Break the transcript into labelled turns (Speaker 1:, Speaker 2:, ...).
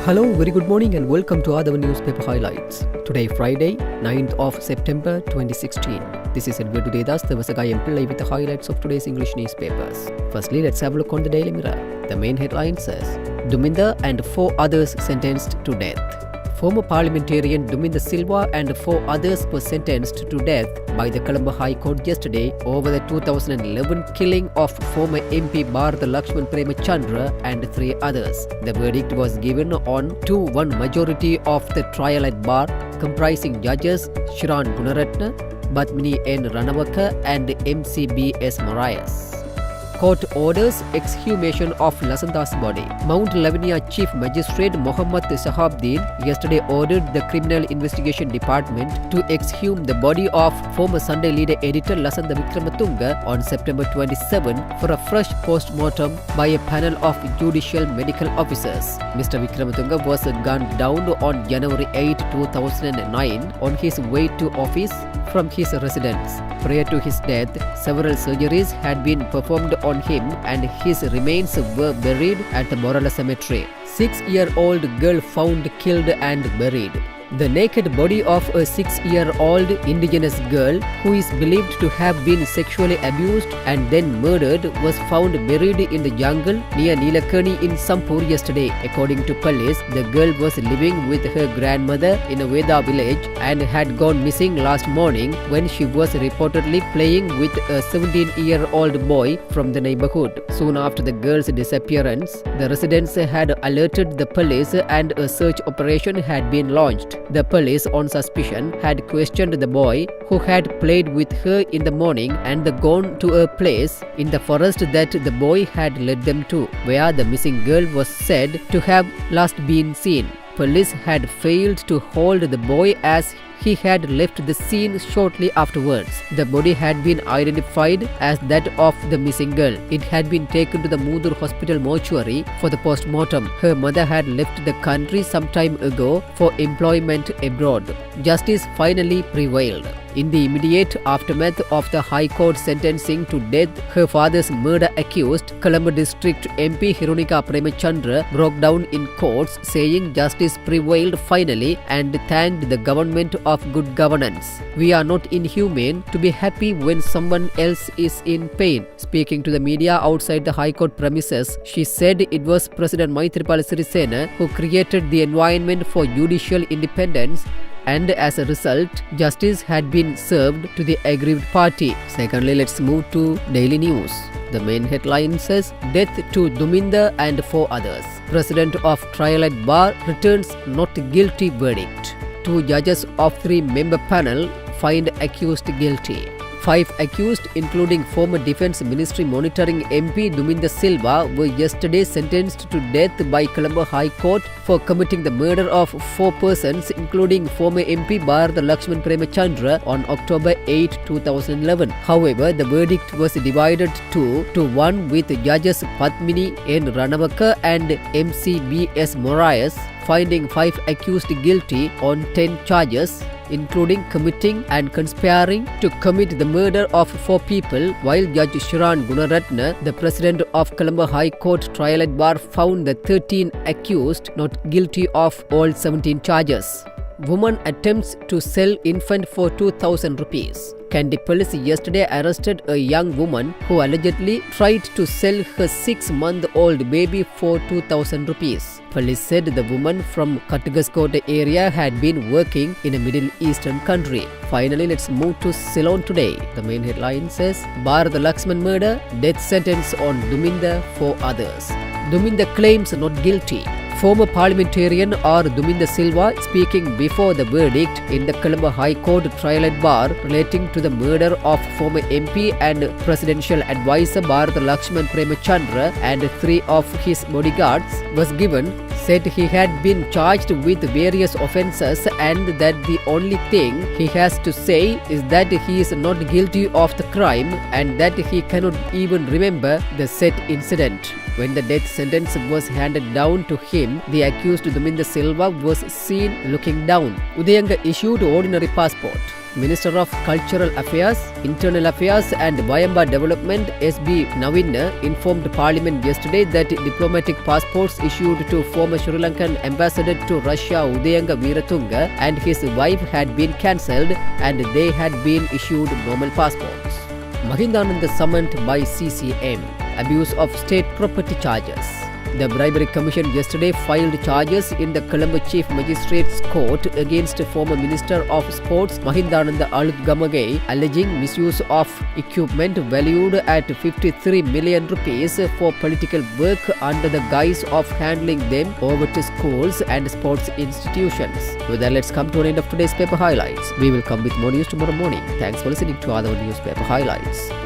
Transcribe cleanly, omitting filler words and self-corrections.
Speaker 1: Hello, very good morning and welcome to Athavan newspaper highlights. Today Friday, 9th of September 2016. This is Edward Udedas, the Vasagai Empillai with the highlights of today's English newspapers. Firstly, let's have a look on the Daily Mirror. The main headline says, Duminda and 4 others sentenced to death. Former parliamentarian Duminda Silva and 4 others were sentenced to death by the Colombo High Court yesterday over the 2011 killing of former MP Bharatha Lakshman Premachandra and 3 others. The verdict was given on 2-1 majority of the trial at bar, comprising judges Shiran Gunaratne, Batmini N. Ranawaka and MCBS Moraes. Court orders exhumation of Lasanda's body. Mount Lavinia Chief Magistrate Mohammad Shahabdin yesterday ordered the Criminal Investigation Department to exhume the body of former Sunday Leader editor Lasantha Wickrematunge on September 27 for a fresh post-mortem by a panel of judicial medical officers. Mr. Wickrematunge was gunned down on January 8, 2009 on his way to office from his residence. Prior to his death, several surgeries had been performed on him and his remains were buried at the Morala Cemetery. 6-year-old girl found killed and buried. The naked body of a 6-year-old indigenous girl who is believed to have been sexually abused and then murdered was found buried in the jungle near Nilakani in Sampur yesterday. According to police, the girl was living with her grandmother in a Veda village and had gone missing last morning when she was reportedly playing with a 17-year-old boy from the neighborhood. Soon after the girl's disappearance, the residents had alerted the police and a search operation had been launched. The police, on suspicion, had questioned the boy who had played with her in the morning and gone to a place in the forest that the boy had led them to, where the missing girl was said to have last been seen. Police had failed to hold the boy as he had left the scene shortly afterwards. The body had been identified as that of the missing girl. It had been taken to the Mudur Hospital mortuary for the post-mortem. Her mother had left the country some time ago for employment abroad. Justice finally prevailed. In the immediate aftermath of the High Court sentencing to death her father's murder accused, Colombo District MP Hirunika Premachandra broke down in courts saying justice prevailed finally and thanked the government of good governance. We are not inhumane to be happy when someone else is in pain. Speaking to the media outside the High Court premises, she said it was President Maithripala Sirisena who created the environment for judicial independence, and as a result, justice had been served to the aggrieved party. Secondly, let's move to daily news. The main headline says, Death to Duminda and 4 others. President of Trial at Bar returns not guilty verdict. 2 judges of 3-member panel find accused guilty. 5 accused, including former Defence Ministry monitoring MP Duminda Silva, were yesterday sentenced to death by Colombo High Court for committing the murder of 4 persons, including former MP Bharatha Lakshman Premachandra on October 8, 2011. However, the verdict was divided 2-1 with judges Padmini N. Ranawaka and MCBS Moraes finding 5 accused guilty on 10 charges, including committing and conspiring to commit the murder of 4 people, while Judge Shiran Gunaratne, the president of Colombo High Court Trial at Bar, found the 13 accused not guilty of all 17 charges. Woman attempts to sell infant for 2,000 rupees. Kandy police yesterday arrested a young woman who allegedly tried to sell her 6-month-old baby for 2,000 rupees. Police said the woman from Katagaskota area had been working in a Middle Eastern country. Finally, let's move to Ceylon today. The main headline says, Bharatha Lakshman murder, death sentence on Duminda, 4 others. Duminda claims not guilty. Former parliamentarian R. Duminda Silva speaking before the verdict in the Colombo High Court Trial at Bar relating to the murder of former MP and presidential advisor Bharatha Lakshman Premachandra and 3 of his bodyguards was given, said he had been charged with various offences and that the only thing he has to say is that he is not guilty of the crime and that he cannot even remember the said incident. When the death sentence was handed down to him, the accused Duminda Silva was seen looking down. Udayanga issued ordinary passport. Minister of Cultural Affairs, Internal Affairs and Vayamba Development S.B. Navinna informed Parliament yesterday that diplomatic passports issued to former Sri Lankan ambassador to Russia Udayanga Veeratunga and his wife had been cancelled and they had been issued normal passports. Mahindananda summoned by CCM, abuse of state property charges. The Bribery Commission yesterday filed charges in the Colombo Chief Magistrates Court against former Minister of Sports Mahindananda Alutgamage, alleging misuse of equipment valued at 53 million rupees for political work under the guise of handling them over to schools and sports institutions. With that, let's come to an end of today's paper highlights. We will come with more news tomorrow morning. Thanks for listening to other newspaper highlights.